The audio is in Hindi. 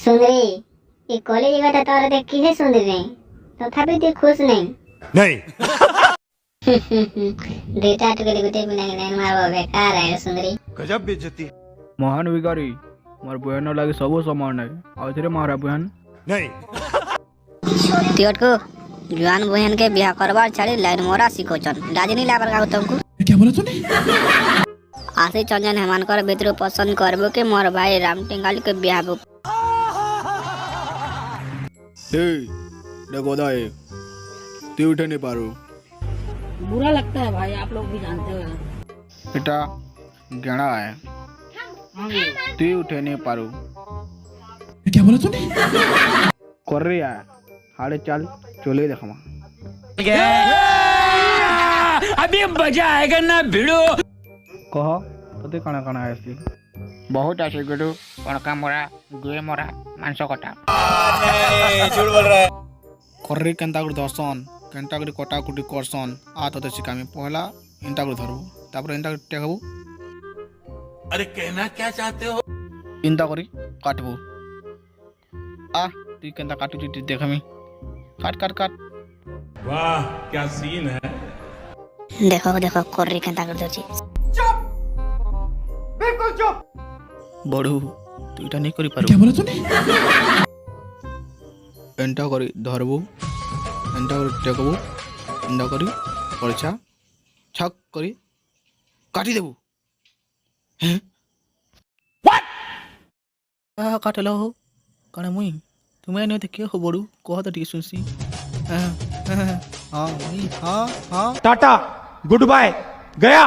सुंदरी ये कॉलेज गया तोर देख किसे सुंदरी तथापि तू खुश नहीं डेटा टुकड़ी गुटे बिना नहीं मारबो बेकार है सुंदरी गजब बेइज्जती महान विकारी मोर बहन लगे सब समान है आउथरे मारा बहन नहीं तियोट को जवान बहन के बियाह करबार छाड़ी लाइन मोरा सिखोचन राजनी लाबर का तुमको क्या बोला तूने आसे चंजन हेमानकर भितर पसंद करबो के मोर भाई राम टिंगाली के बियाह बो हे देखो दाए तू उठे नहीं पारो बुरा लगता है भाई, आप लोग भी जानते हो। बेटा गणा है तू उठे नहीं पारो क्या बोला तूने कर रही है हाड़े चल चले देखमा अभी मजा आएगा ना भिड़ो कह तते कणा कणा आसी बहुत आसे गुडू कणका मरा गुए मरा मांस कटा झूठ बोल रहा है कर रही केंता कर दर्शन केंता कर कटा कुटी करसन आ तते सिकामी पहला इंता कर धरबो तापर इंता कर टेकबो अरे कहना क्या चाहते हो इंता करी काटबो आ तू केंता काटू ती देखमी काट काट काट वाह क्या सीन है देखो देखो कोर्री केंता कर दोची बिल्कुल चुप बड़ू तू इटा नहीं करी पारो क्या बोला तूने एंटा करी धरबो एंटा करी टेकबो एंटा करी परछा छक करी काटी देबो हैं व्हाट आ काटलो हो कणे मुई तुम्हें नहीं तो के हो बड़ू कह तो ठीक सुनसी हां मुई हां टाटा गुड बाय गया